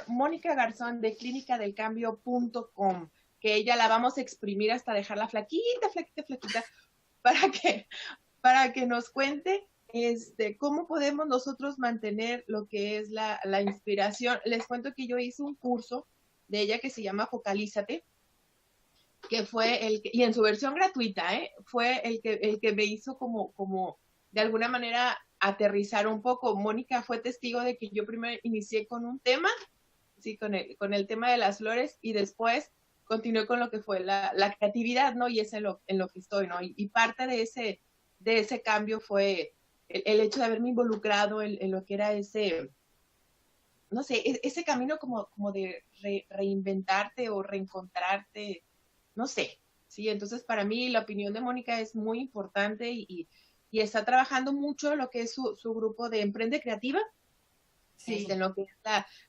Mónica Garzón de clínicadelcambio.com, que ella la vamos a exprimir hasta dejarla flaquita, flaquita, flaquita, para que, para que nos cuente cómo podemos nosotros mantener lo que es la inspiración. Les cuento que yo hice un curso de ella que se llama Focalízate, que fue y en su versión gratuita, fue el que me hizo como de alguna manera aterrizar un poco. Mónica fue testigo de que yo primero inicié con un tema, sí, con el tema de las flores, y después continué con lo que fue la creatividad, ¿no? Y es en lo que estoy, ¿no? Y parte de ese cambio fue el hecho de haberme involucrado en lo que era no sé, ese camino como de reinventarte o reencontrarte, no sé, ¿sí? Entonces, para mí, la opinión de Mónica es muy importante y está trabajando mucho lo que es su grupo de Emprende Creativa, Sí. en lo que es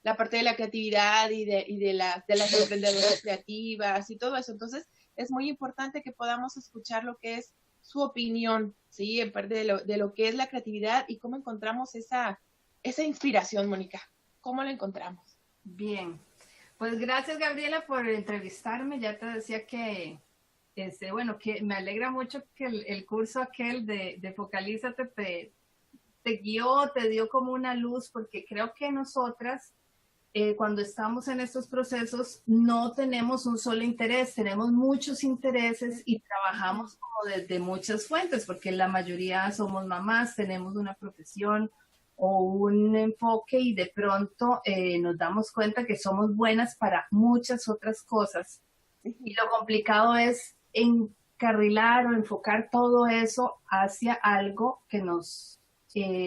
la parte de la creatividad y de las emprendedoras creativas y todo eso. Entonces, es muy importante que podamos escuchar lo que es su opinión, ¿sí? En parte de lo que es la creatividad y cómo encontramos esa inspiración, Mónica. ¿Cómo la encontramos? Bien, pues gracias Gabriela por entrevistarme. Ya te decía que, bueno, que me alegra mucho que el curso aquel de Focalízate te guió, te dio como una luz, porque creo que nosotras, cuando estamos en estos procesos, no tenemos un solo interés, tenemos muchos intereses y trabajamos como desde muchas fuentes, porque la mayoría somos mamás, tenemos una profesión o un enfoque y de pronto nos damos cuenta que somos buenas para muchas otras cosas. Y lo complicado es encarrilar o enfocar todo eso hacia algo que nos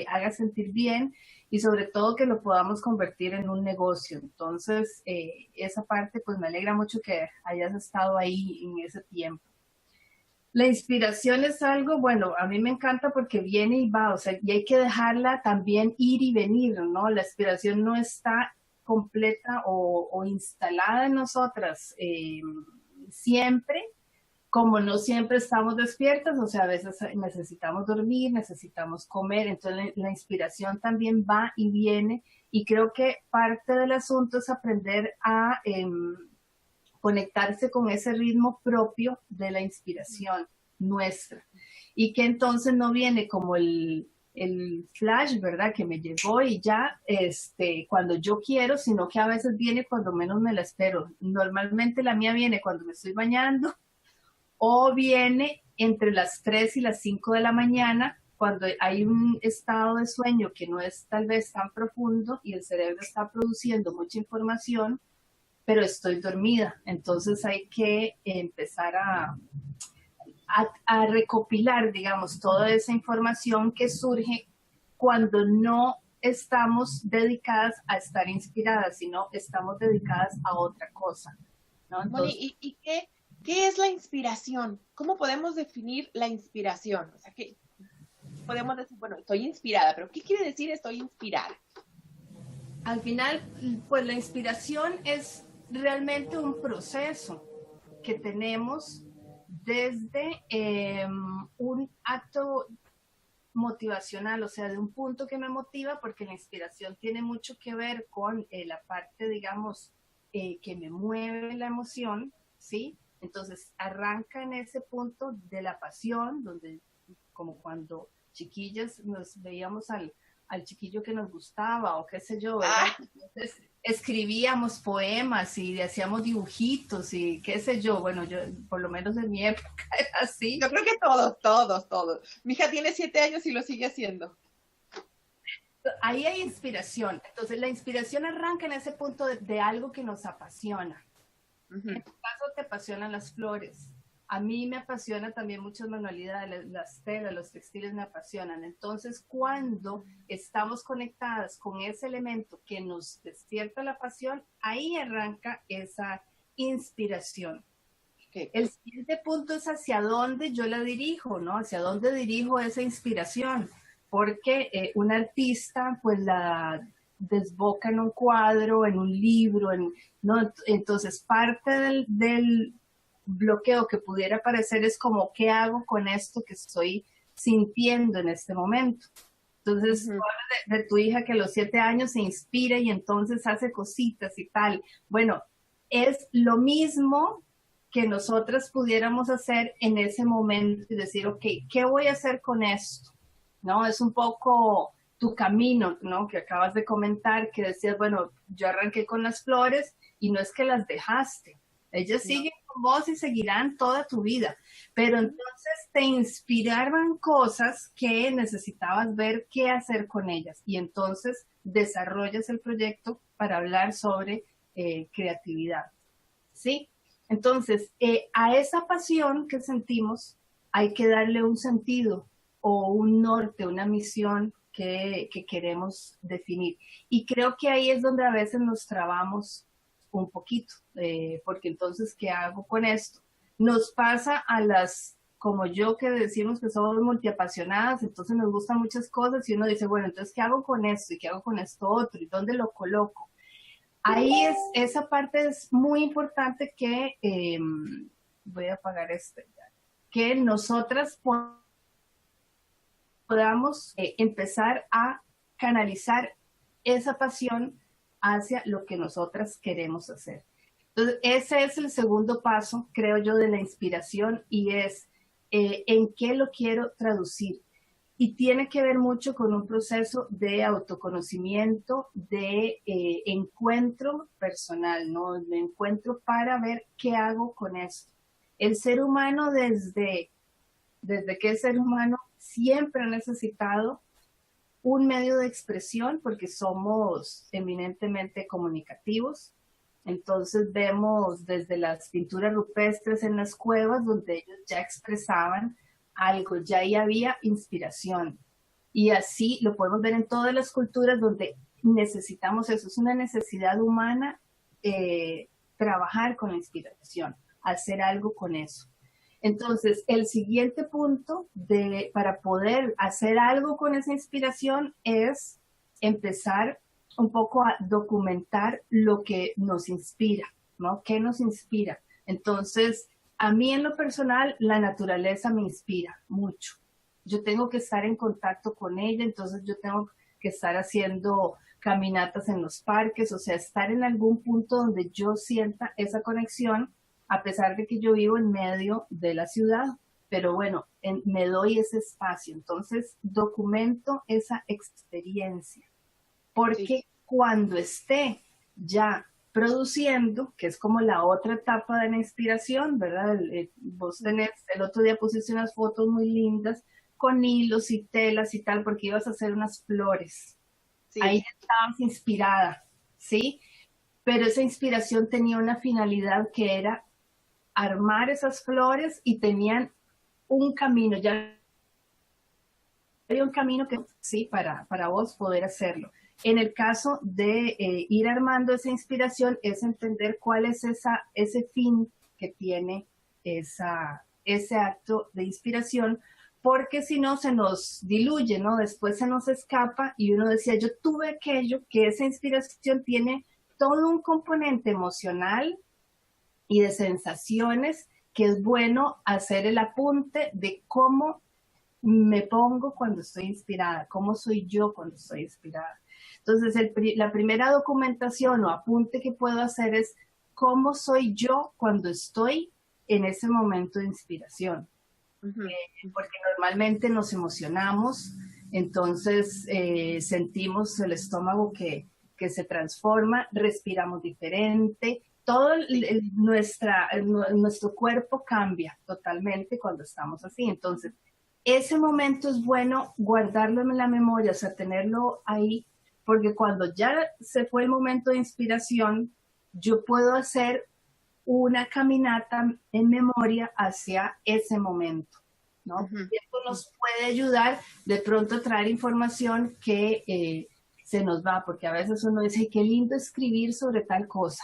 haga sentir bien y sobre todo que lo podamos convertir en un negocio. Entonces, esa parte pues me alegra mucho que hayas estado ahí en ese tiempo. La inspiración es algo, bueno, a mí me encanta porque viene y va, o sea, y hay que dejarla también ir y venir, ¿no? La inspiración no está completa o instalada en nosotras siempre, como no siempre estamos despiertas, o sea, a veces necesitamos dormir, necesitamos comer, entonces la inspiración también va y viene, y creo que parte del asunto es aprender a conectarse con ese ritmo propio de la inspiración nuestra, y que entonces no viene como el flash, ¿verdad? Que me llegó y ya, cuando yo quiero, sino que a veces viene cuando menos me la espero. Normalmente la mía viene cuando me estoy bañando, o viene entre las 3 y las 5 de la mañana, cuando hay un estado de sueño que no es tal vez tan profundo y el cerebro está produciendo mucha información, pero estoy dormida. Entonces hay que empezar a recopilar, digamos, toda esa información que surge cuando no estamos dedicadas a estar inspiradas, sino estamos dedicadas a otra cosa, ¿no? Moni, Entonces, ¿y qué es la inspiración? ¿Cómo podemos definir la inspiración? O sea, ¿qué podemos decir? Bueno, estoy inspirada, pero ¿qué quiere decir estoy inspirada? al final, pues la inspiración es realmente un proceso que tenemos desde un acto motivacional, o sea, de un punto que me motiva, porque la inspiración tiene mucho que ver con la parte, digamos, que me mueve la emoción, ¿sí? Entonces, arranca en ese punto de la pasión, donde, como cuando chiquillas nos veíamos al chiquillo que nos gustaba, o qué sé yo, ¿verdad? Ah, Entonces, escribíamos poemas y hacíamos dibujitos y qué sé yo, bueno, yo, por lo menos en mi época era así. yo creo que todos. Mi hija tiene 7 años y lo sigue haciendo. Ahí hay inspiración. Entonces, la inspiración arranca en ese punto de algo que nos apasiona. En Ujú. tu caso, te apasionan las flores. A mí me apasiona también muchas manualidades, las telas, los textiles me apasionan. Entonces, cuando estamos conectadas con ese elemento que nos despierta la pasión, ahí arranca esa inspiración. Okay. El siguiente punto es hacia dónde yo la dirijo, ¿no? Hacia dónde dirijo esa inspiración, porque un artista pues la desboca en un cuadro, en un libro, ¿no? Entonces parte del bloqueo que pudiera aparecer es como, ¿qué hago con esto que estoy sintiendo en este momento? Entonces, tú hablas de tu hija que a los 7 años se inspira y entonces hace cositas y tal. Bueno, es lo mismo que nosotras pudiéramos hacer en ese momento y decir, ok, ¿qué voy a hacer con esto? ¿No? Es un poco tu camino, ¿no? Que acabas de comentar, que decías, bueno, yo arranqué con las flores y no es que las dejaste. Ellas siguen con vos y seguirán toda tu vida. Pero entonces te inspiraban cosas que necesitabas ver qué hacer con ellas. Y entonces desarrollas el proyecto para hablar sobre creatividad. ¿Sí? Entonces, a esa pasión que sentimos hay que darle un sentido o un norte, una misión que queremos definir. Y creo que ahí es donde a veces nos trabamos un poquito, porque entonces, ¿qué hago con esto? Nos pasa a las, como yo, que decimos que somos multiapasionadas, entonces nos gustan muchas cosas y uno dice, bueno, entonces, ¿qué hago con esto? ¿Y qué hago con esto otro? ¿Y dónde lo coloco? Ahí esa parte es muy importante que, voy a apagar que nosotras podamos empezar a canalizar esa pasión hacia lo que nosotras queremos hacer. Entonces, ese es el segundo paso, creo yo, de la inspiración y es en qué lo quiero traducir. Y tiene que ver mucho con un proceso de autoconocimiento, de encuentro personal, ¿no? De encuentro para ver qué hago con esto. El ser humano desde que es ser humano siempre ha necesitado un medio de expresión porque somos eminentemente comunicativos. Entonces vemos desde las pinturas rupestres en las cuevas donde ellos ya expresaban algo, ya ahí había inspiración. Y así lo podemos ver en todas las culturas donde necesitamos eso. Es una necesidad humana trabajar con la inspiración, hacer algo con eso. Entonces, el siguiente punto para poder hacer algo con esa inspiración es empezar un poco a documentar lo que nos inspira, ¿no? ¿Qué nos inspira? Entonces, a mí en lo personal, la naturaleza me inspira mucho. Yo tengo que estar en contacto con ella, entonces yo tengo que estar haciendo caminatas en los parques, o sea, estar en algún punto donde yo sienta esa conexión, a pesar de que yo vivo en medio de la ciudad, pero bueno, me doy ese espacio, entonces documento esa experiencia, porque cuando esté ya produciendo, que es como la otra etapa de la inspiración, ¿verdad? Vos tenés, el otro día pusiste unas fotos muy lindas con hilos y telas y tal, porque ibas a hacer unas flores. Sí. Ahí estabas inspirada, ¿sí? Pero esa inspiración tenía una finalidad que era armar esas flores y tenían un camino, ya había un camino que sí, para vos poder hacerlo. En el caso de ir armando esa inspiración es entender cuál es ese fin que tiene ese acto de inspiración, porque si no se nos diluye, ¿no? Después se nos escapa y uno decía, yo tuve aquello, que esa inspiración tiene todo un componente emocional y de sensaciones que es bueno hacer el apunte de cómo me pongo cuando estoy inspirada, cómo soy yo cuando estoy inspirada. Entonces, la primera documentación o apunte que puedo hacer es cómo soy yo cuando estoy en ese momento de inspiración. Porque normalmente nos emocionamos, entonces sentimos el estómago que se transforma, respiramos diferente, todo nuestro cuerpo cambia totalmente cuando estamos así. Entonces, ese momento es bueno guardarlo en la memoria, o sea, tenerlo ahí, porque cuando ya se fue el momento de inspiración, yo puedo hacer una caminata en memoria hacia ese momento, ¿no? Y esto nos puede ayudar de pronto a traer información que se nos va, porque a veces uno dice, qué lindo escribir sobre tal cosa.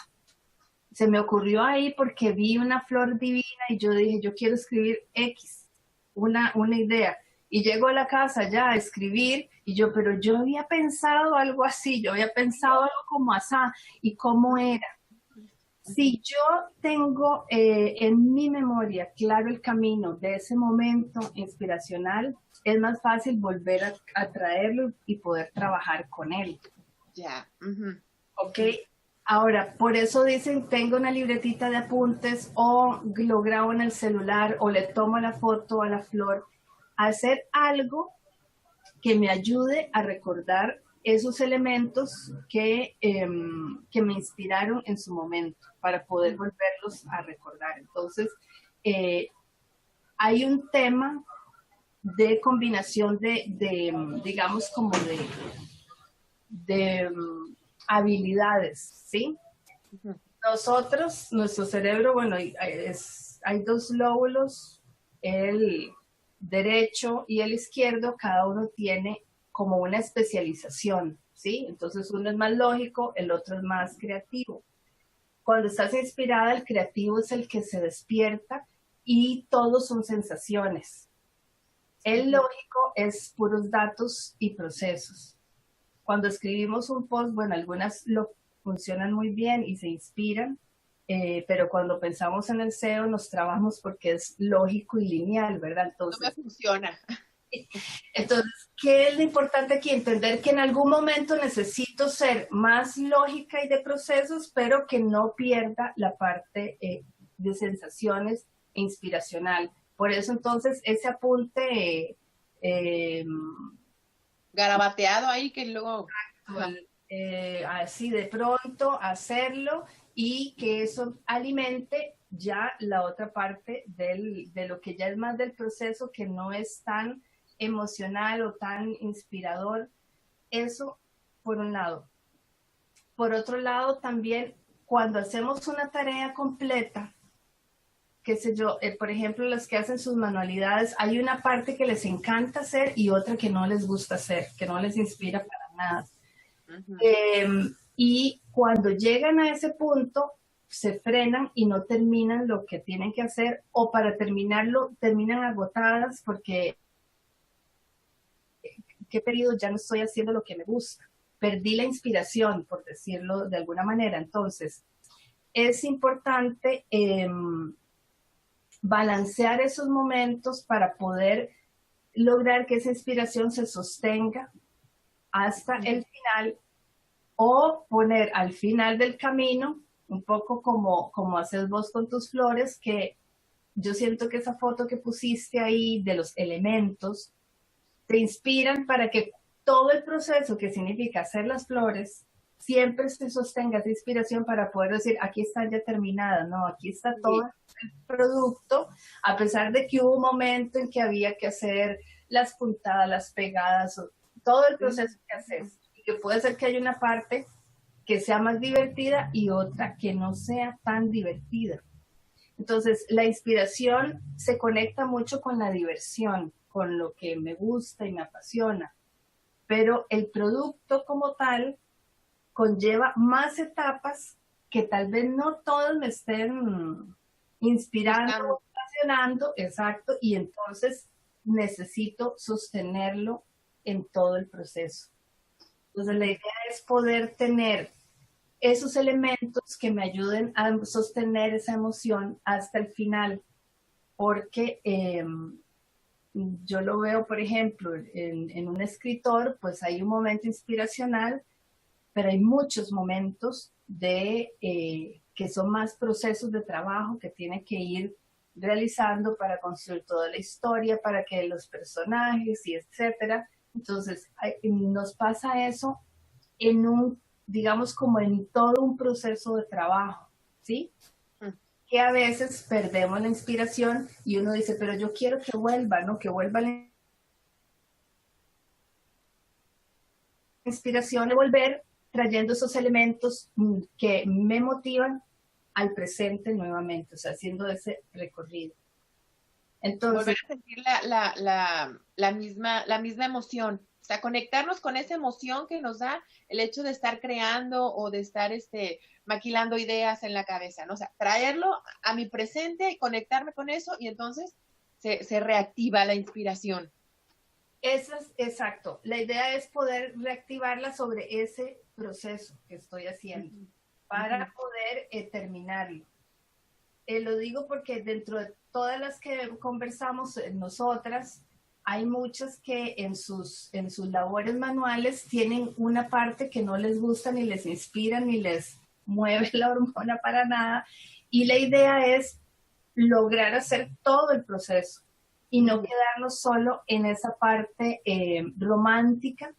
Se me ocurrió ahí porque vi una flor divina y yo dije, yo quiero escribir X, una idea. Y llego a la casa ya a escribir y pero yo había pensado algo así, yo había pensado algo como asá, ¿y cómo era? Si yo tengo en mi memoria claro el camino de ese momento inspiracional, es más fácil volver a traerlo y poder trabajar con él. Ya. ¿Ok? Ahora, por eso dicen, tengo una libretita de apuntes o lo grabo en el celular o le tomo la foto a la flor. Hacer algo que me ayude a recordar esos elementos que me inspiraron en su momento para poder volverlos a recordar. Entonces, hay un tema de combinación digamos, como de habilidades, ¿sí? Nosotros, nuestro cerebro, bueno, hay dos lóbulos, el derecho y el izquierdo, cada uno tiene como una especialización, ¿sí? Entonces uno es más lógico, el otro es más creativo. Cuando estás inspirada, el creativo es el que se despierta y todos son sensaciones. El lógico es puros datos y procesos. Cuando escribimos un post, bueno, algunas lo funcionan muy bien y se inspiran, pero cuando pensamos en el SEO nos trabajamos porque es lógico y lineal, ¿verdad? Entonces, no me funciona. Entonces, ¿qué es lo importante aquí? Entender que en algún momento necesito ser más lógica y de procesos, pero que no pierda la parte de sensaciones e inspiracional. Por eso entonces ese apunte garabateado ahí que luego... así de pronto hacerlo y que eso alimente ya la otra parte de lo que ya es más del proceso, que no es tan emocional o tan inspirador. Eso por un lado. Por otro lado, también cuando hacemos una tarea completa, qué sé yo, por ejemplo, los que hacen sus manualidades, hay una parte que les encanta hacer y otra que no les gusta hacer, que no les inspira para nada. Y cuando llegan a ese punto, se frenan y no terminan lo que tienen que hacer, o para terminarlo, terminan agotadas porque ¿qué periodo ya no estoy haciendo lo que me gusta? Perdí la inspiración, por decirlo de alguna manera. Entonces, es importante balancear esos momentos para poder lograr que esa inspiración se sostenga hasta el final, o poner al final del camino, un poco como haces vos con tus flores, que yo siento que esa foto que pusiste ahí de los elementos te inspiran para que todo el proceso que significa hacer las flores siempre se sostenga esa inspiración para poder decir, aquí están ya terminadas, no, aquí está todo el producto, a pesar de que hubo un momento en que había que hacer las puntadas, las pegadas, todo el proceso que haces, y que puede ser que haya una parte que sea más divertida y otra que no sea tan divertida. Entonces, la inspiración se conecta mucho con la diversión, con lo que me gusta y me apasiona, pero el producto como tal conlleva más etapas que tal vez no todos me estén inspirando, apasionando, exacto, y entonces necesito sostenerlo en todo el proceso. Entonces, la idea es poder tener esos elementos que me ayuden a sostener esa emoción hasta el final, porque yo lo veo, por ejemplo, en un escritor, pues hay un momento inspiracional, pero hay muchos momentos que son más procesos de trabajo que tiene que ir realizando para construir toda la historia, para que los personajes y etcétera. Entonces, nos pasa eso en digamos, como en todo un proceso de trabajo, ¿sí? Que a veces perdemos la inspiración y uno dice, pero yo quiero que vuelva, ¿no? Que vuelva la inspiración y volver trayendo esos elementos que me motivan al presente nuevamente, o sea, haciendo ese recorrido. Entonces, volver a sentir la misma emoción, o sea, conectarnos con esa emoción que nos da el hecho de estar creando o de estar maquilando ideas en la cabeza, ¿no? O sea, traerlo a mi presente y conectarme con eso, y entonces se reactiva la inspiración. Eso es exacto. La idea es poder reactivarla sobre ese proceso que estoy haciendo. para poder terminarlo. Lo digo porque dentro de todas las que conversamos nosotras, hay muchas que en sus labores manuales tienen una parte que no les gusta, ni les inspira, ni les mueve la hormona para nada. Y la idea es lograr hacer todo el proceso y no quedarnos solo en esa parte romántica,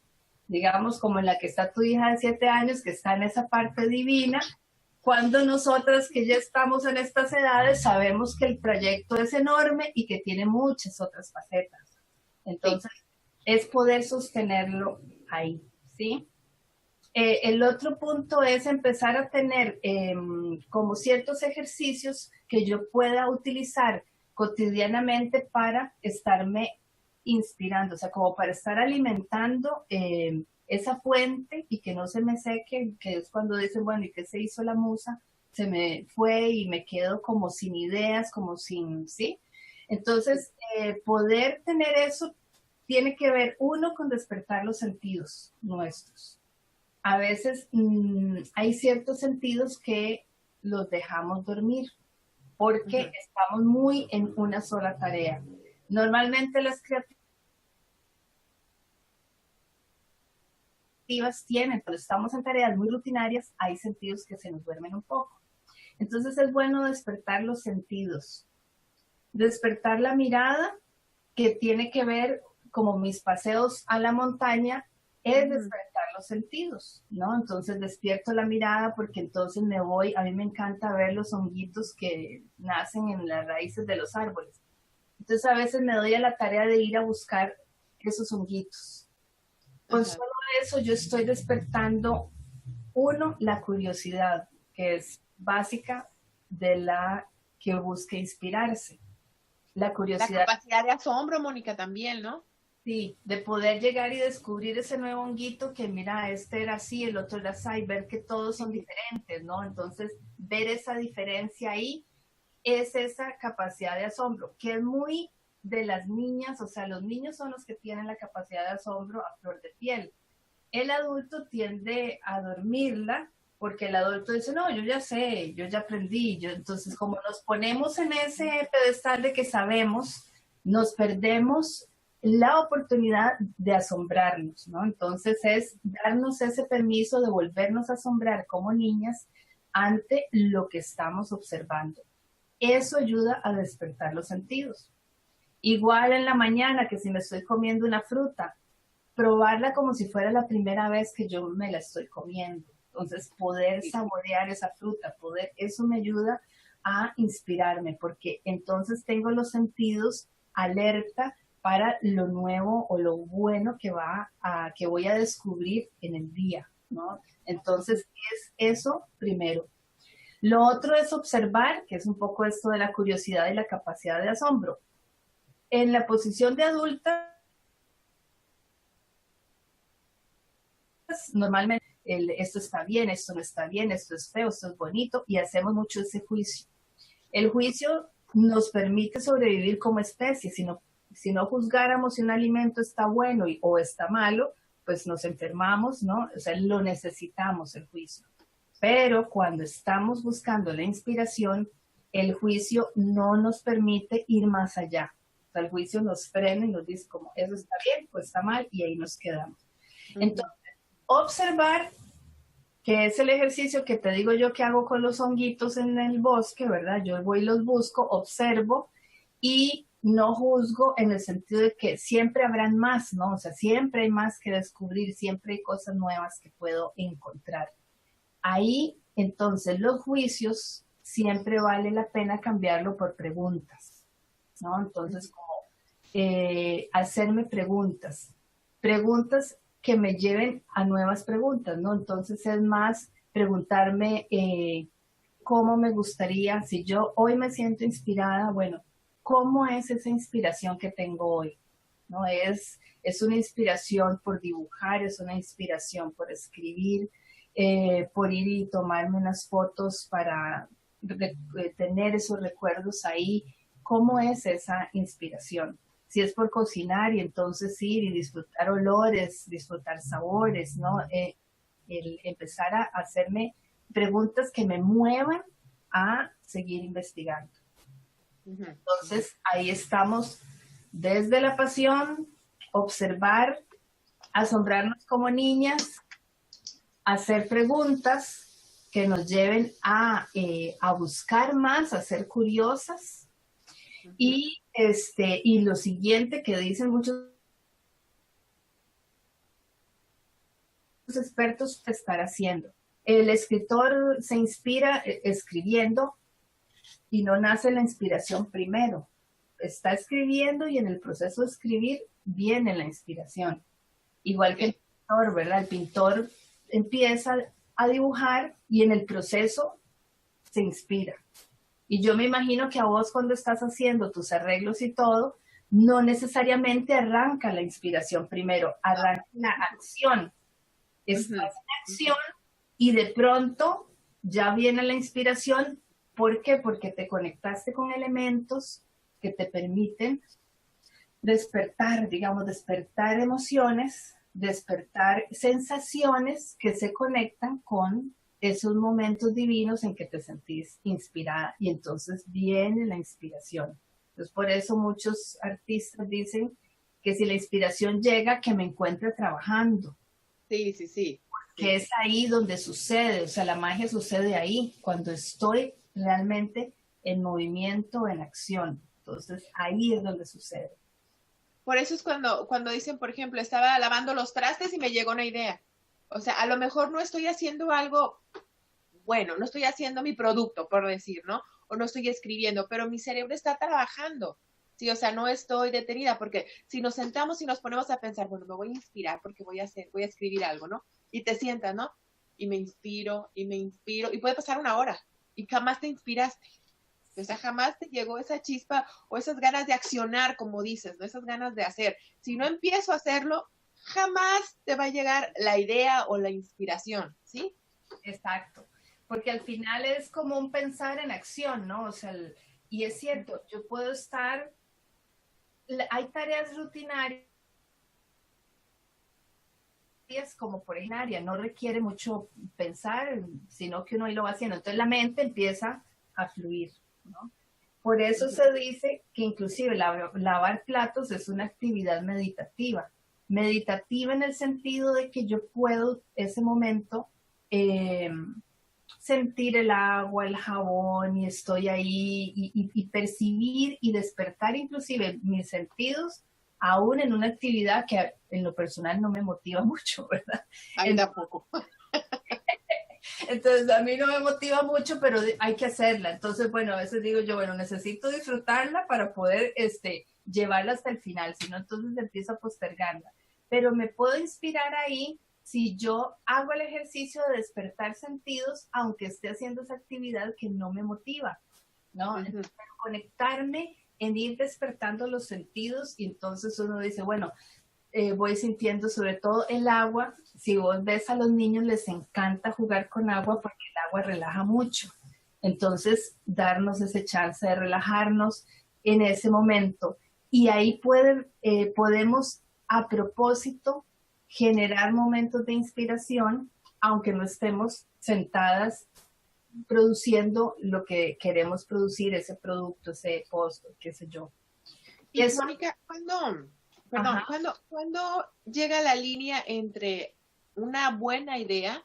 digamos, como en la que está tu hija de 7 años, que está en esa parte divina, cuando nosotras que ya estamos en estas edades sabemos que el trayecto es enorme y que tiene muchas otras facetas. Entonces, es poder sostenerlo ahí, ¿sí? El otro punto es empezar a tener como ciertos ejercicios que yo pueda utilizar cotidianamente para estarme inspirando, o sea, como para estar alimentando esa fuente y que no se me seque, que es cuando dicen, bueno, ¿y qué se hizo la musa? Se me fue y me quedo como sin ideas, como sin, ¿sí? Entonces, poder tener eso tiene que ver, uno, con despertar los sentidos nuestros. A veces hay ciertos sentidos que los dejamos dormir porque estamos muy en una sola tarea. Normalmente las creativas tienen, pero estamos en tareas muy rutinarias, hay sentidos que se nos duermen un poco. Entonces es bueno despertar los sentidos, despertar la mirada, que tiene que ver como mis paseos a la montaña, es despertar los sentidos, ¿no? Entonces despierto la mirada porque entonces me voy, a mí me encanta ver los honguitos que nacen en las raíces de los árboles. Entonces a veces me doy a la tarea de ir a buscar esos honguitos. Con solo eso yo estoy despertando, uno, la curiosidad, que es básica de la que busque inspirarse. La curiosidad. La capacidad de asombro, Mónica, también, ¿no? Sí, de poder llegar y descubrir ese nuevo honguito que mira, este era así, el otro era así, y ver que todos son diferentes, ¿no? Entonces, ver esa diferencia ahí es esa capacidad de asombro, que es muy de las niñas, o sea, los niños son los que tienen la capacidad de asombro a flor de piel. El adulto tiende a dormirla porque el adulto dice, no, yo ya sé, yo ya aprendí. Entonces, como nos ponemos en ese pedestal de que sabemos, nos perdemos la oportunidad de asombrarnos, ¿no? Entonces es darnos ese permiso de volvernos a asombrar como niñas ante lo que estamos observando. Eso ayuda a despertar los sentidos. Igual en la mañana que si me estoy comiendo una fruta, probarla como si fuera la primera vez que yo me la estoy comiendo. Entonces, poder saborear esa fruta, eso me ayuda a inspirarme, porque entonces tengo los sentidos alerta para lo nuevo o lo bueno que voy a descubrir en el día, ¿no? Entonces, es eso primero. Lo otro es observar, que es un poco esto de la curiosidad y la capacidad de asombro. En la posición de adulta, normalmente esto está bien, esto no está bien, esto es feo, esto es bonito, y hacemos mucho ese juicio. El juicio nos permite sobrevivir como especie. Si no juzgáramos si un alimento está bueno o está malo, pues nos enfermamos, ¿no? O sea, lo necesitamos el juicio. Pero cuando estamos buscando la inspiración, el juicio no nos permite ir más allá. O sea, el juicio nos frena y nos dice como, eso está bien o está mal, y ahí nos quedamos. Entonces, observar, que es el ejercicio que te digo yo que hago con los honguitos en el bosque, ¿verdad? Yo voy y los busco, observo y no juzgo en el sentido de que siempre habrán más, ¿no? O sea, siempre hay más que descubrir, siempre hay cosas nuevas que puedo encontrar. Ahí, entonces, los juicios siempre vale la pena cambiarlo por preguntas, ¿no? Entonces, como hacerme preguntas que me lleven a nuevas preguntas, ¿no? Entonces es más preguntarme cómo me gustaría, si yo hoy me siento inspirada, bueno, ¿cómo es esa inspiración que tengo hoy? ¿No? Es una inspiración por dibujar, es una inspiración por escribir, por ir y tomarme unas fotos para tener esos recuerdos ahí. ¿Cómo es esa inspiración? Si es por cocinar y entonces ir y disfrutar olores, disfrutar sabores, ¿no? El empezar a hacerme preguntas que me muevan a seguir investigando. Entonces, ahí estamos desde la pasión, observar, asombrarnos como niñas, hacer preguntas que nos lleven a buscar más, a ser curiosas. Y lo siguiente que dicen muchos expertos, estar haciendo. El escritor se inspira escribiendo y no nace la inspiración primero. Está escribiendo y en el proceso de escribir viene la inspiración. Igual que el pintor, ¿verdad? El pintor empieza a dibujar y en el proceso se inspira. Y yo me imagino que a vos cuando estás haciendo tus arreglos y todo, no necesariamente arranca la inspiración primero, arranca la acción. Estás en acción y de pronto ya viene la inspiración. ¿Por qué? Porque te conectaste con elementos que te permiten despertar, digamos, despertar emociones, despertar sensaciones que se conectan con esos momentos divinos en que te sentís inspirada y entonces viene la inspiración. Entonces por eso muchos artistas dicen que si la inspiración llega, que me encuentre trabajando. Sí, sí, sí. Que es ahí donde sucede, o sea, la magia sucede ahí, cuando estoy realmente en movimiento, en acción. Entonces ahí es donde sucede. Por eso es cuando dicen, por ejemplo, estaba lavando los trastes y me llegó una idea. O sea, a lo mejor no estoy haciendo algo bueno, no estoy haciendo mi producto, por decir, ¿no? O no estoy escribiendo, pero mi cerebro está trabajando. Sí, o sea, no estoy detenida, porque si nos sentamos y nos ponemos a pensar, bueno, me voy a inspirar porque voy a escribir algo, ¿no? Y te sientas, ¿no? Y me inspiro, y puede pasar una hora, y jamás te inspiraste. O sea, jamás te llegó esa chispa o esas ganas de accionar, como dices, ¿no? Esas ganas de hacer. Si no empiezo a hacerlo, jamás te va a llegar la idea o la inspiración, ¿sí? Exacto. Porque al final es como un pensar en acción, ¿no? O sea, y es cierto, yo puedo estar, hay tareas rutinarias como por ejemplo, no requiere mucho pensar, sino que uno ahí lo va haciendo. Entonces la mente empieza a fluir, ¿no? Por eso se dice que inclusive lavar platos es una actividad meditativa. Meditativa en el sentido de que yo puedo ese momento sentir el agua, el jabón y estoy ahí y percibir y despertar inclusive mis sentidos aún en una actividad que en lo personal no me motiva mucho, ¿verdad? A mí tampoco. Entonces a mí no me motiva mucho, pero hay que hacerla. Entonces, bueno, a veces digo yo, bueno, necesito disfrutarla para poder llevarla hasta el final, si no, entonces empiezo a postergarla. Pero me puedo inspirar ahí si yo hago el ejercicio de despertar sentidos, aunque esté haciendo esa actividad que no me motiva, ¿no? Entonces, conectarme en ir despertando los sentidos y entonces uno dice, bueno, voy sintiendo sobre todo el agua. Si vos ves a los niños les encanta jugar con agua porque el agua relaja mucho. Entonces, darnos ese chance de relajarnos en ese momento. Y ahí podemos, a propósito, generar momentos de inspiración, aunque no estemos sentadas produciendo lo que queremos producir, ese producto, ese post, qué sé yo. Y eso, Mónica, ¿cuándo llega la línea entre una buena idea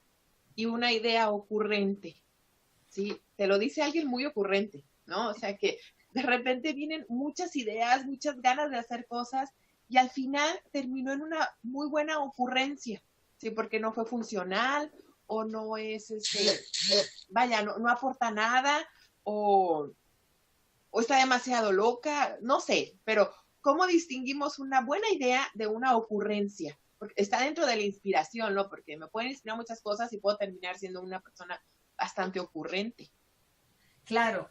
y una idea ocurrente? ¿Sí? Te lo dice alguien muy ocurrente, ¿no? O sea, que de repente vienen muchas ideas, muchas ganas de hacer cosas y al final terminó en una muy buena ocurrencia, ¿sí? Porque no fue funcional o no es, vaya, no aporta nada o está demasiado loca, no sé, pero ¿cómo distinguimos una buena idea de una ocurrencia? Porque está dentro de la inspiración, ¿no? Porque me pueden inspirar muchas cosas y puedo terminar siendo una persona bastante ocurrente. Claro.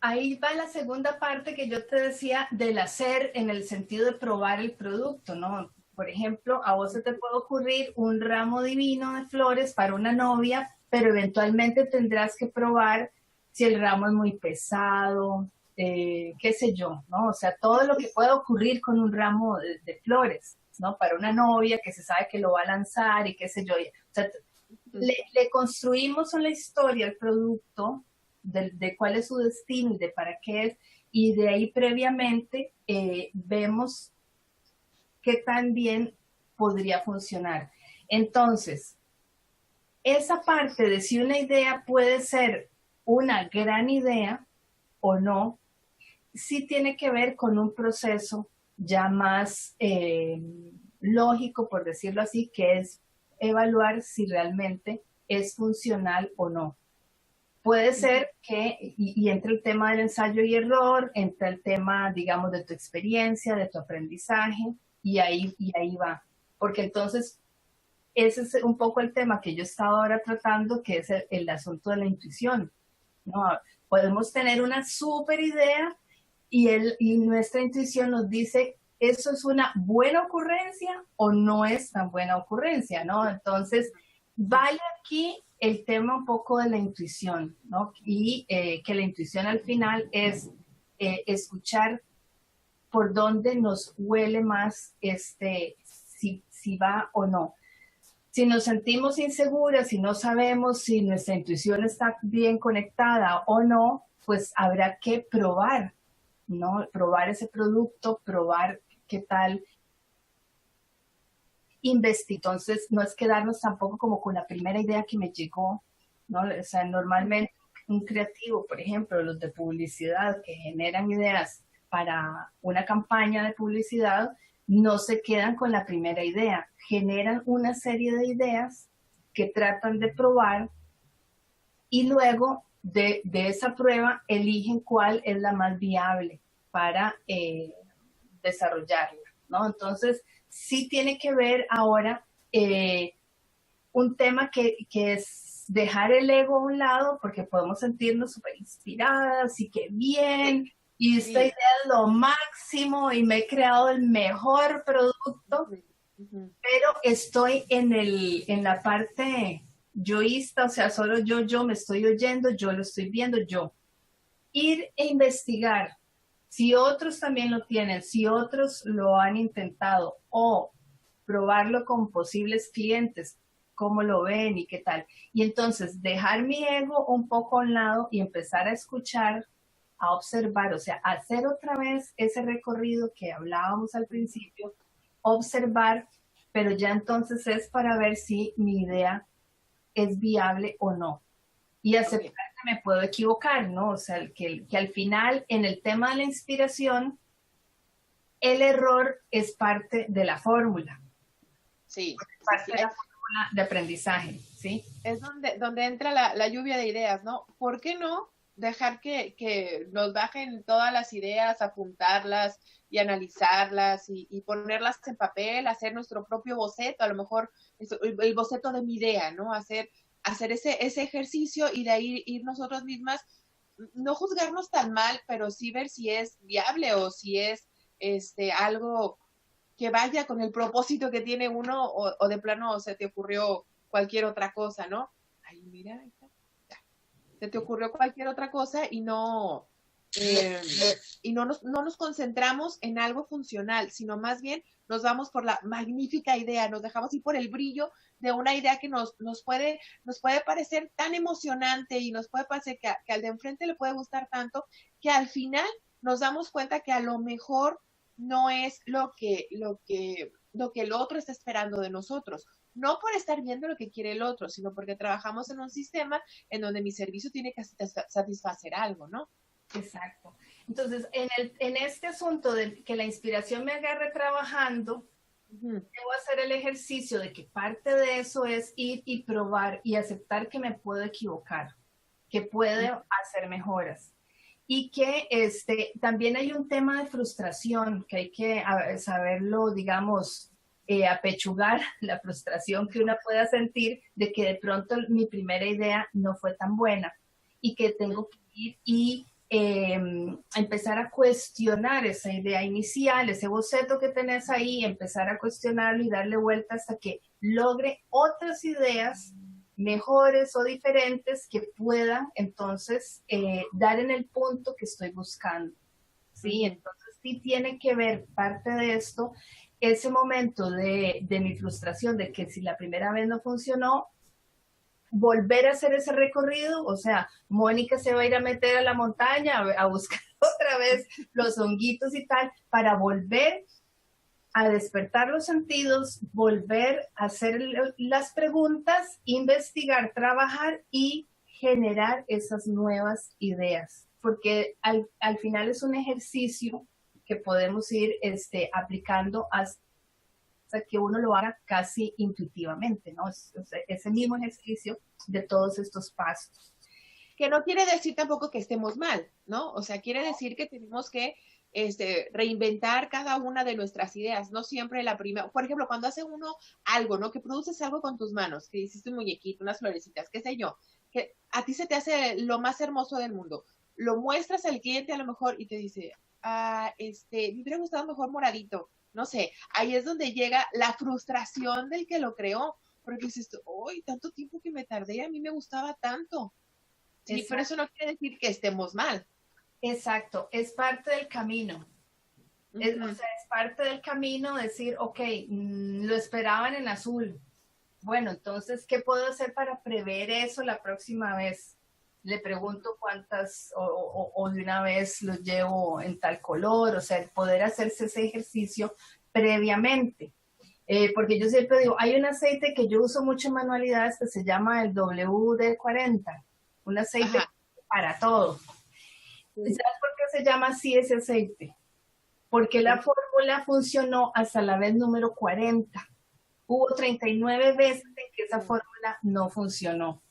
Ahí va la segunda parte que yo te decía del hacer en el sentido de probar el producto, ¿no? Por ejemplo, a vos se te puede ocurrir un ramo divino de flores para una novia, pero eventualmente tendrás que probar si el ramo es muy pesado, qué sé yo, ¿no? O sea, todo lo que puede ocurrir con un ramo de flores, ¿no? Para una novia que se sabe que lo va a lanzar y qué sé yo. O sea, le construimos una historia al producto de cuál es su destino y de para qué es, y de ahí previamente vemos qué tan bien podría funcionar. Entonces, esa parte de si una idea puede ser una gran idea o no, sí tiene que ver con un proceso ya más lógico, por decirlo así, que es evaluar si realmente es funcional o no. Puede ser que, y entra el tema del ensayo y error, entra el tema, digamos, de tu experiencia, de tu aprendizaje, y ahí va. Porque entonces, ese es un poco el tema que yo he estado ahora tratando, que es el asunto de la intuición, ¿no? Podemos tener una súper idea y nuestra intuición nos dice, ¿eso es una buena ocurrencia o no es tan buena ocurrencia, ¿no? Entonces, vale aquí el tema un poco de la intuición, ¿no? Y que la intuición al final es escuchar por dónde nos huele más si va o no. Si nos sentimos inseguras, si no sabemos si nuestra intuición está bien conectada o no, pues habrá que probar, ¿no? Probar ese producto, probar qué tal. Entonces, no es quedarnos tampoco como con la primera idea que me llegó, ¿no? O sea, normalmente un creativo, por ejemplo, los de publicidad que generan ideas para una campaña de publicidad, no se quedan con la primera idea, generan una serie de ideas que tratan de probar y luego de esa prueba eligen cuál es la más viable para desarrollarla, ¿no? Entonces, sí tiene que ver ahora un tema que es dejar el ego a un lado, porque podemos sentirnos súper inspiradas y qué bien, y esta idea es lo máximo y me he creado el mejor producto, pero estoy en la parte yoísta, o sea, solo yo me estoy oyendo, yo lo estoy viendo, yo. Ir e investigar si otros también lo tienen, si otros lo han intentado o probarlo con posibles clientes, cómo lo ven y qué tal. Y entonces dejar mi ego un poco a un lado y empezar a escuchar, a observar, o sea, hacer otra vez ese recorrido que hablábamos al principio, observar, pero ya entonces es para ver si mi idea es viable o no. Y aceptar que me puedo equivocar, ¿no? O sea, que al final, en el tema de la inspiración, el error es parte de la fórmula. Sí. Es parte de la fórmula de aprendizaje, ¿sí? Es donde entra la lluvia de ideas, ¿no? ¿Por qué no dejar que nos bajen todas las ideas, apuntarlas y analizarlas y ponerlas en papel, hacer nuestro propio boceto, a lo mejor el boceto de mi idea, ¿no? Hacer ese ejercicio y de ahí ir nosotros mismas, no juzgarnos tan mal, pero sí ver si es viable o si es algo que vaya con el propósito que tiene uno o de plano se te ocurrió cualquier otra cosa, ¿no? Ay, mira, ahí está. Se te ocurrió cualquier otra cosa y no nos concentramos en algo funcional, sino más bien nos vamos por la magnífica idea, nos dejamos ir por el brillo de una idea que nos puede parecer tan emocionante y nos puede parecer que al de enfrente le puede gustar tanto, que al final nos damos cuenta que a lo mejor no es lo que el otro está esperando de nosotros. No por estar viendo lo que quiere el otro, sino porque trabajamos en un sistema en donde mi servicio tiene que satisfacer algo, ¿no? Exacto. Entonces, en este asunto de que la inspiración me agarre trabajando, debo hacer el ejercicio de que parte de eso es ir y probar y aceptar que me puedo equivocar, que puedo hacer mejoras. Y que también hay un tema de frustración que hay que saberlo, digamos, apechugar, la frustración que uno pueda sentir de que de pronto mi primera idea no fue tan buena y que tengo que ir y empezar a cuestionar esa idea inicial, ese boceto que tenés ahí, empezar a cuestionarlo y darle vuelta hasta que logre otras ideas mejores o diferentes que puedan entonces dar en el punto que estoy buscando. ¿Sí? Entonces sí tiene que ver parte de esto, ese momento de mi frustración, de que si la primera vez no funcionó, volver a hacer ese recorrido, o sea, Mónica se va a ir a meter a la montaña a buscar otra vez los honguitos y tal, para volver a despertar los sentidos, volver a hacer las preguntas, investigar, trabajar y generar esas nuevas ideas, porque al final es un ejercicio que podemos ir aplicando hasta que uno lo haga casi intuitivamente, ¿no? Ese mismo ejercicio de todos estos pasos. Que no quiere decir tampoco que estemos mal, ¿no? O sea, quiere decir que tenemos que reinventar cada una de nuestras ideas, no siempre la primera. Por ejemplo, cuando hace uno algo, ¿no? Que produces algo con tus manos, que hiciste un muñequito, unas florecitas, qué sé yo, que a ti se te hace lo más hermoso del mundo. Lo muestras al cliente a lo mejor y te dice, me hubiera gustado mejor moradito. No sé, ahí es donde llega la frustración del que lo creó, porque dices, ¡ay, tanto tiempo que me tardé! A mí me gustaba tanto. Sí, pero eso no quiere decir que estemos mal. Exacto, es parte del camino. O sea, es parte del camino decir, ok, lo esperaban en azul. Bueno, entonces, ¿qué puedo hacer para prever eso la próxima vez? Le pregunto cuántas, o de una vez los llevo en tal color, o sea, el poder hacerse ese ejercicio previamente. Porque yo siempre digo, hay un aceite que yo uso mucho en manualidades que se llama el WD-40, un aceite para todo. ¿Sabes por qué se llama así ese aceite? Porque la fórmula funcionó hasta la vez número 40. Hubo 39 veces en que esa fórmula no funcionó.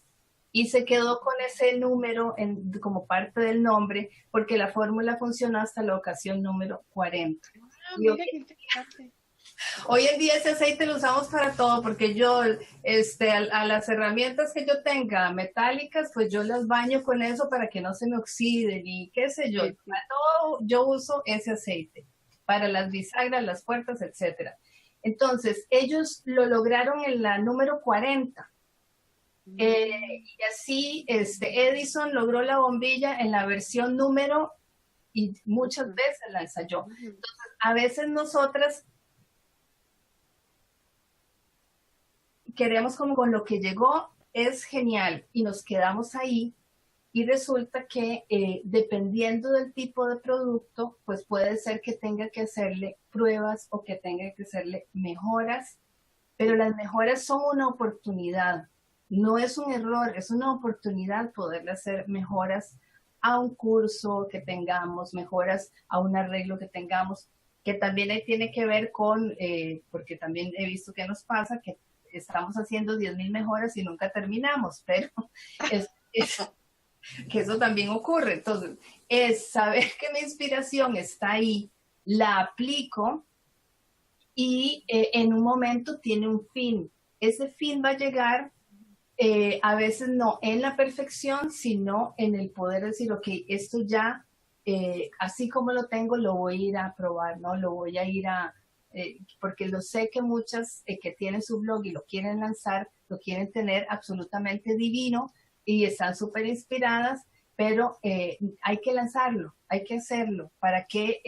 Y se quedó con ese número como parte del nombre, porque la fórmula funcionó hasta la ocasión número 40. Mira qué interesante. Hoy en día ese aceite lo usamos para todo, porque yo, a las herramientas que yo tenga metálicas, pues yo las baño con eso para que no se me oxiden y qué sé yo. Sí. Para todo yo uso ese aceite, para las bisagras, las puertas, etcétera. Entonces, ellos lo lograron en la número 40. Y así, Edison logró la bombilla en la versión número, y muchas veces la ensayó. Entonces, a veces nosotras queremos como con lo que llegó es genial y nos quedamos ahí y resulta que dependiendo del tipo de producto, pues puede ser que tenga que hacerle pruebas o que tenga que hacerle mejoras, pero las mejoras son una oportunidad, no es un error, es una oportunidad poderle hacer mejoras a un curso que tengamos, mejoras a un arreglo que tengamos, que también ahí tiene que ver con, porque también he visto que nos pasa, que estamos haciendo 10,000 mejoras y nunca terminamos, pero que eso también ocurre. Entonces, es saber que mi inspiración está ahí, la aplico y en un momento tiene un fin. Ese fin va a llegar a veces no en la perfección, sino en el poder decir, ok, esto ya, así como lo tengo, lo voy a ir a probar, ¿no? Lo voy a ir a... porque lo sé que muchas que tienen su blog y lo quieren lanzar, lo quieren tener absolutamente divino y están súper inspiradas, pero hay que lanzarlo, hay que hacerlo para que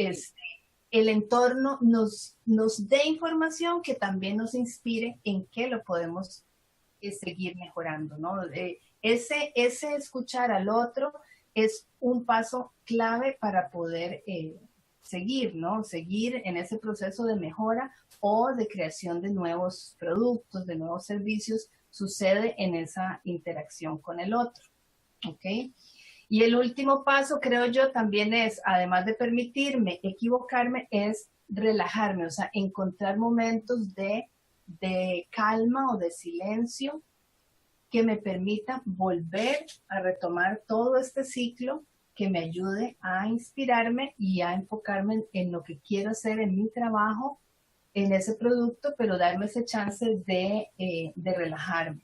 el entorno nos dé información que también nos inspire en qué lo podemos seguir mejorando, ¿no? Ese escuchar al otro es un paso clave para poder seguir, ¿no? Seguir en ese proceso de mejora o de creación de nuevos productos, de nuevos servicios, sucede en esa interacción con el otro, ¿ok? Y el último paso, creo yo, también es, además de permitirme equivocarme, es relajarme, o sea, encontrar momentos de calma o de silencio que me permita volver a retomar todo este ciclo, que me ayude a inspirarme y a enfocarme en lo que quiero hacer en mi trabajo, en ese producto, pero darme ese chance de relajarme.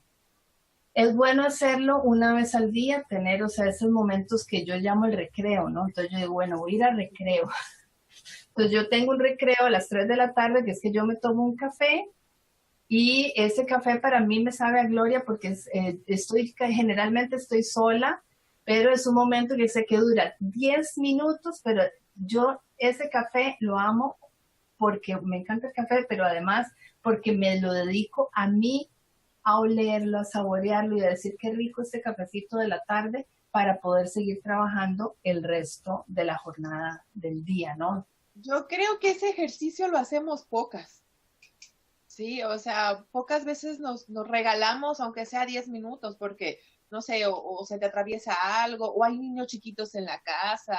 Es bueno hacerlo una vez al día, tener, o sea, esos momentos que yo llamo el recreo, ¿no? Entonces yo digo, bueno, voy a ir al recreo. Entonces yo tengo un recreo a las 3 de la tarde, que es que yo me tomo un café, y ese café para mí me sabe a gloria porque generalmente estoy sola, pero es un momento que sé que dura 10 minutos, pero yo ese café lo amo porque me encanta el café, pero además porque me lo dedico a mí a olerlo, a saborearlo y a decir qué rico este cafecito de la tarde para poder seguir trabajando el resto de la jornada del día, ¿no? Yo creo que ese ejercicio lo hacemos pocas. Sí, o sea, pocas veces nos regalamos, aunque sea 10 minutos, porque, no sé, o se te atraviesa algo, o hay niños chiquitos en la casa,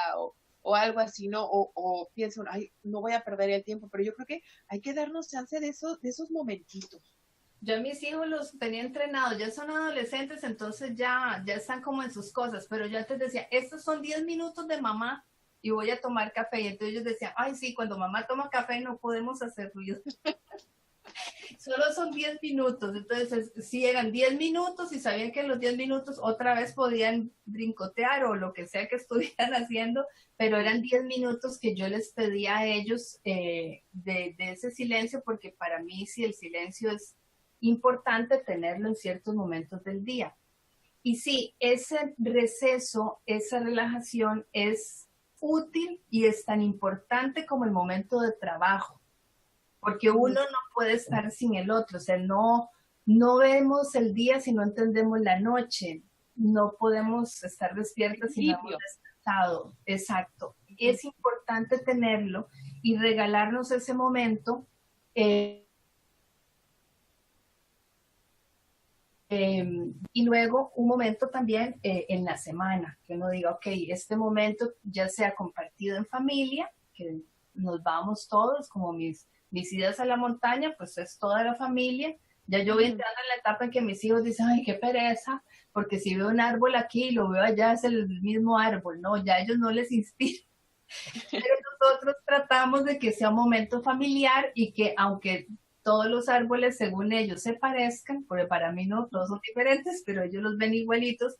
o algo así, ¿no? O pienso, ay, no voy a perder el tiempo, pero yo creo que hay que darnos chance de esos momentitos. Yo a mis hijos los tenía entrenados, ya son adolescentes, entonces ya están como en sus cosas, pero yo antes decía, estos son 10 minutos de mamá y voy a tomar café. Y entonces ellos decían, ay, sí, cuando mamá toma café no podemos hacer ruido. Solo son 10 minutos, entonces si eran 10 minutos y sabían que en los 10 minutos otra vez podían brincotear o lo que sea que estuvieran haciendo, pero eran 10 minutos que yo les pedía a ellos de ese silencio, porque para mí sí el silencio es importante tenerlo en ciertos momentos del día. Y sí, ese receso, esa relajación es útil y es tan importante como el momento de trabajo, porque uno no puede estar sin el otro, o sea, no vemos el día si no entendemos la noche, no podemos estar despiertas si no hemos descansado, exacto. Es importante tenerlo y regalarnos ese momento. Y luego un momento también en la semana, que uno diga, ok, este momento ya sea compartido en familia, que nos vamos todos, como mis idas a la montaña, pues es toda la familia. Ya yo voy entrando en la etapa en que mis hijos dicen, ay, qué pereza, porque si veo un árbol aquí y lo veo allá, es el mismo árbol, ¿no? Ya a ellos no les inspira. Pero nosotros tratamos de que sea un momento familiar y que aunque todos los árboles, según ellos, se parezcan, porque para mí no, todos son diferentes, pero ellos los ven igualitos,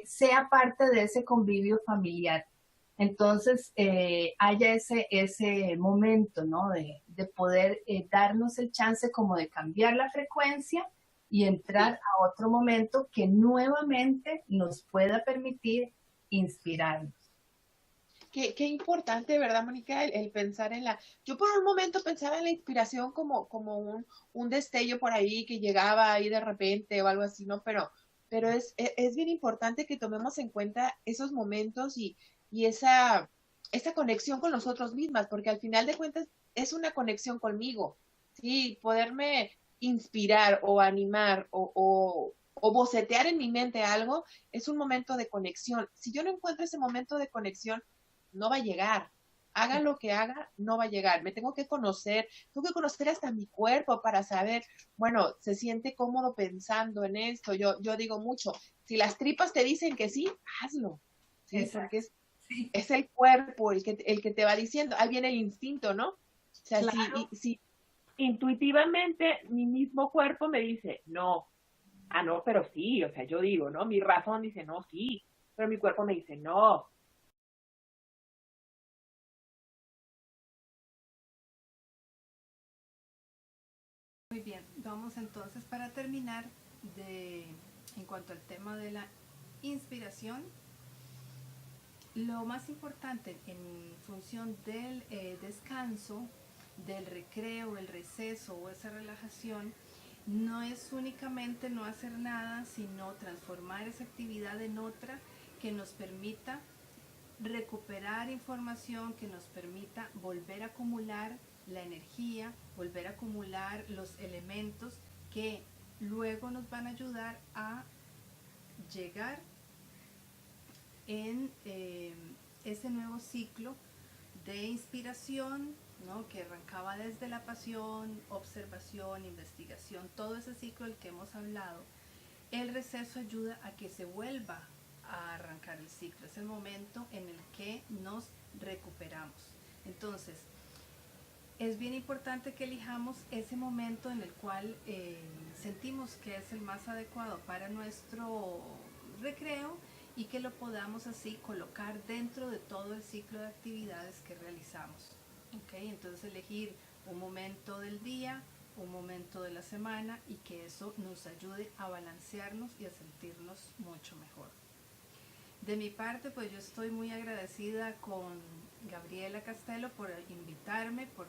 sea parte de ese convivio familiar. Entonces, haya ese momento, ¿no? De poder darnos el chance como de cambiar la frecuencia y entrar a otro momento que nuevamente nos pueda permitir inspirarnos. Qué importante, ¿verdad, Mónica? El pensar en la... Yo por un momento pensaba en la inspiración como un destello por ahí que llegaba ahí de repente o algo así, ¿no? Pero es bien importante que tomemos en cuenta esos momentos y esa conexión con nosotros mismas, porque al final de cuentas es una conexión conmigo, ¿sí? Poderme inspirar o animar o bocetear en mi mente algo es un momento de conexión. Si yo no encuentro ese momento de conexión, no va a llegar. Haga lo que haga, no va a llegar. Me tengo que conocer hasta mi cuerpo para saber, bueno, se siente cómodo pensando en esto. Yo digo mucho, si las tripas te dicen que sí, hazlo. Sí, Exacto. porque es el cuerpo el que te va diciendo. Ahí viene el instinto, ¿no? O sea, Claro. si intuitivamente mi mismo cuerpo me dice, no, no, pero sí, o sea, yo digo, ¿no? Mi razón dice, no, sí, pero mi cuerpo me dice, no. Muy bien, vamos entonces para terminar en cuanto al tema de la inspiración. Lo más importante en función del descanso, del recreo, el receso o esa relajación, no es únicamente no hacer nada, sino transformar esa actividad en otra que nos permita recuperar información, que nos permita volver a acumular la energía, volver a acumular los elementos que luego nos van a ayudar a llegar en ese nuevo ciclo de inspiración, ¿no? Que arrancaba desde la pasión, observación, investigación, todo ese ciclo del que hemos hablado. El receso ayuda a que se vuelva a arrancar el ciclo, es el momento en el que nos recuperamos. Entonces, es bien importante que elijamos ese momento en el cual sentimos que es el más adecuado para nuestro recreo y que lo podamos así colocar dentro de todo el ciclo de actividades que realizamos. ¿Okay? Entonces elegir un momento del día, un momento de la semana y que eso nos ayude a balancearnos y a sentirnos mucho mejor. De mi parte, pues yo estoy muy agradecida con Gabriela Castelo por invitarme, por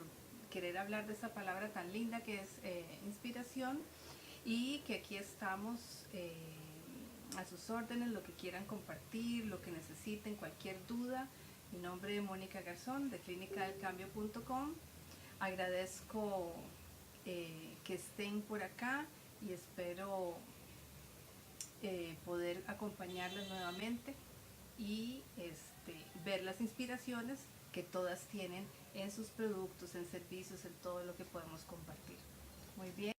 querer hablar de esa palabra tan linda que es inspiración. y que aquí estamos a sus órdenes, lo que quieran compartir, lo que necesiten, cualquier duda. Mi nombre es Mónica Garzón de clinicadelcambio.com. Agradezco que estén por acá y espero poder acompañarles nuevamente y ver las inspiraciones que todas tienen en sus productos, en servicios, en todo lo que podemos compartir. Muy bien.